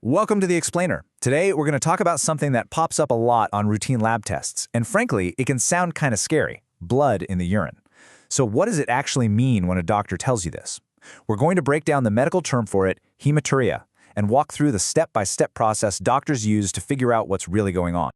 Welcome to The Explainer. Today, we're going to talk about something that pops up a lot on routine lab tests, and frankly, it can sound kind of scary: blood in the urine. So what does it actually mean when a doctor tells you this? We're going to break down the medical term for it, hematuria, and walk through the step-by-step process doctors use to figure out what's really going on.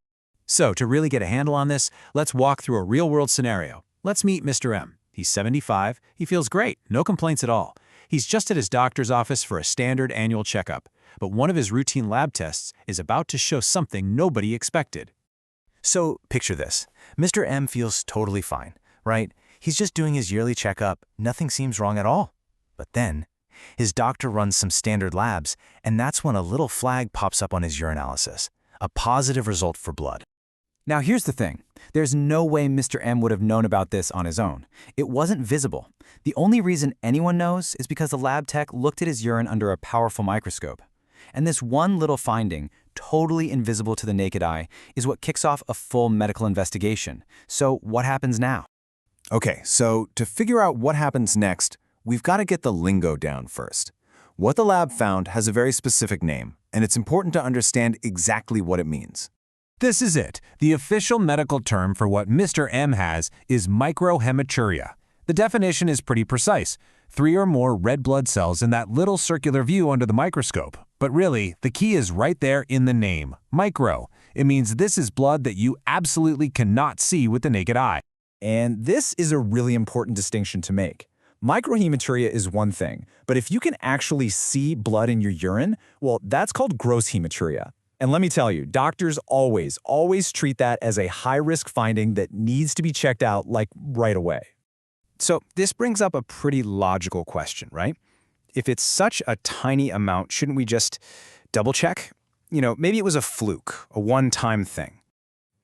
So, to really get a handle on this, let's walk through a real-world scenario. Let's meet Mr. M. He's 75, he feels great, no complaints at all. He's just at his doctor's office for a standard annual checkup, but one of his routine lab tests is about to show something nobody expected. So, picture this. Mr. M feels totally fine, right? He's just doing his yearly checkup, nothing seems wrong at all. But then, his doctor runs some standard labs, and that's when a little flag pops up on his urinalysis, a positive result for blood. Now here's the thing. There's no way Mr. M would have known about this on his own. It wasn't visible. The only reason anyone knows is because the lab tech looked at his urine under a powerful microscope. And this one little finding, totally invisible to the naked eye, is what kicks off a full medical investigation. So what happens now? Okay, so to figure out what happens next, we've got to get the lingo down first. What the lab found has a very specific name, and it's important to understand exactly what it means. This is it. The official medical term for what Mr. M has is microhematuria. The definition is pretty precise: 3 or more red blood cells in that little circular view under the microscope. But really, the key is right there in the name, micro. It means this is blood that you absolutely cannot see with the naked eye. And this is a really important distinction to make. Microhematuria is one thing, but if you can actually see blood in your urine, well, that's called gross hematuria. And let me tell you, doctors always treat that as a high-risk finding that needs to be checked out, like, right away. So this brings up a pretty logical question, right? If it's such a tiny amount, shouldn't we just double-check? You know, maybe it was a fluke, a one-time thing.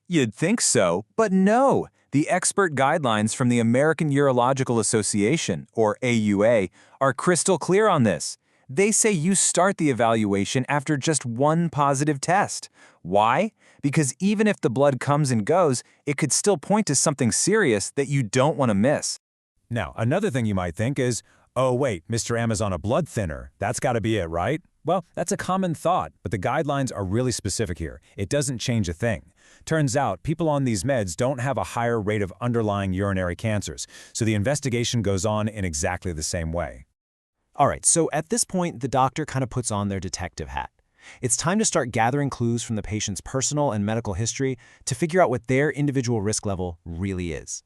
You'd think so, but no. The expert guidelines from the American Urological Association, or AUA, are crystal clear on this. They say you start the evaluation after just one positive test. Why? Because even if the blood comes and goes, it could still point to something serious that you don't want to miss. Now, another thing you might think is, oh wait, Mr. M is on a blood thinner. That's got to be it, right? Well, that's a common thought, but the guidelines are really specific here. It doesn't change a thing. Turns out, people on these meds don't have a higher rate of underlying urinary cancers, so the investigation goes on in exactly the same way. All right, so at this point, the doctor kind of puts on their detective hat. It's time to start gathering clues from the patient's personal and medical history to figure out what their individual risk level really is.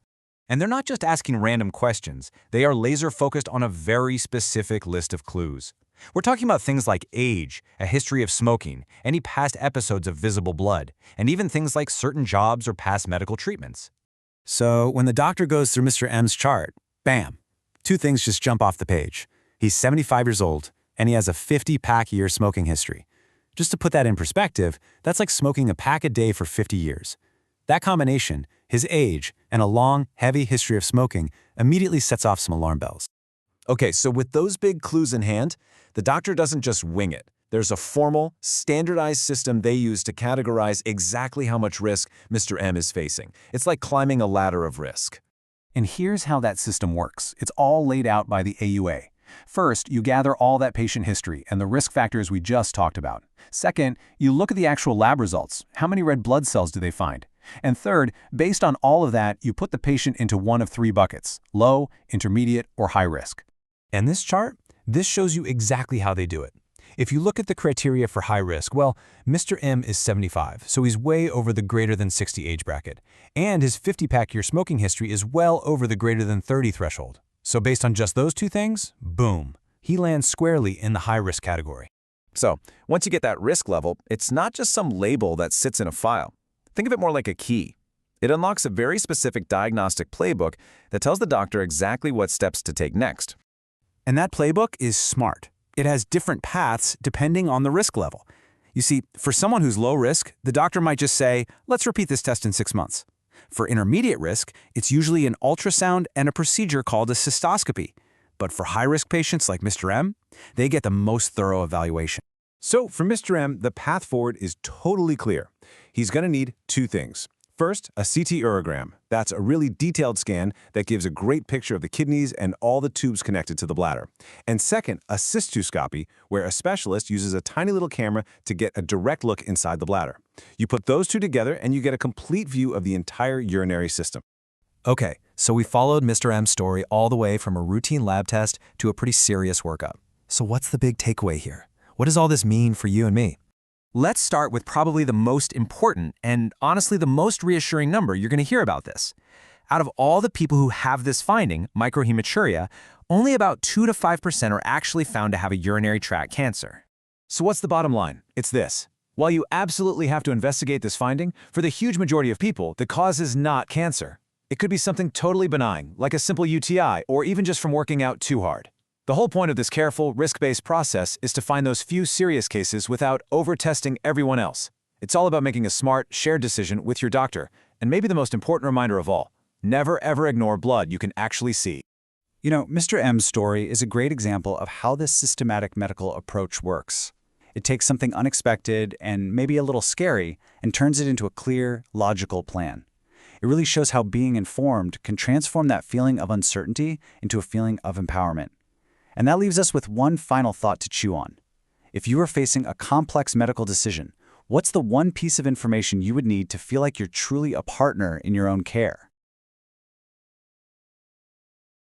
And they're not just asking random questions, they are laser-focused on a very specific list of clues. We're talking about things like age, a history of smoking, any past episodes of visible blood, and even things like certain jobs or past medical treatments. So when the doctor goes through Mr. M's chart, bam, 2 things just jump off the page. He's 75 years old, and he has a 50-pack-a-year smoking history. Just to put that in perspective, that's like smoking a pack a day for 50 years. That combination, his age, and a long, heavy history of smoking, immediately sets off some alarm bells. Okay, so with those big clues in hand, the doctor doesn't just wing it. There's a formal, standardized system they use to categorize exactly how much risk Mr. M is facing. It's like climbing a ladder of risk. And here's how that system works. It's all laid out by the AUA. First, you gather all that patient history and the risk factors we just talked about. Second, you look at the actual lab results. How many red blood cells do they find? And third, based on all of that, you put the patient into one of 3 buckets: low, intermediate, or high risk. And this chart? This shows you exactly how they do it. If you look at the criteria for high risk, well, Mr. M is 75, so he's way over the greater than 60 age bracket. And his 50-pack-year smoking history is well over the greater than 30 threshold. So based on just those 2 things, boom, he lands squarely in the high-risk category. So, once you get that risk level, it's not just some label that sits in a file. Think of it more like a key. It unlocks a very specific diagnostic playbook that tells the doctor exactly what steps to take next. And that playbook is smart. It has different paths depending on the risk level. You see, for someone who's low risk, the doctor might just say, let's repeat this test in 6 months. For intermediate risk, it's usually an ultrasound and a procedure called a cystoscopy. But for high-risk patients like Mr. M, they get the most thorough evaluation. So for Mr. M, the path forward is totally clear. He's going to need 2 things. First, a CT urogram. That's a really detailed scan that gives a great picture of the kidneys and all the tubes connected to the bladder. And second, a cystoscopy, where a specialist uses a tiny little camera to get a direct look inside the bladder. You put those two together and you get a complete view of the entire urinary system. Okay, so we followed Mr. M's story all the way from a routine lab test to a pretty serious workup. So what's the big takeaway here? What does all this mean for you and me? Let's start with probably the most important and honestly the most reassuring number you're going to hear about this. Out of all the people who have this finding, microhematuria, only about 2 to 5% are actually found to have a urinary tract cancer. So what's the bottom line? It's this. While you absolutely have to investigate this finding, for the huge majority of people, the cause is not cancer. It could be something totally benign, like a simple UTI, or even just from working out too hard. The whole point of this careful, risk-based process is to find those few serious cases without over-testing everyone else. It's all about making a smart, shared decision with your doctor, and maybe the most important reminder of all, never ever ignore blood you can actually see. You know, Mr. M's story is a great example of how this systematic medical approach works. It takes something unexpected and maybe a little scary and turns it into a clear, logical plan. It really shows how being informed can transform that feeling of uncertainty into a feeling of empowerment. And that leaves us with one final thought to chew on. If you are facing a complex medical decision, what's the one piece of information you would need to feel like you're truly a partner in your own care?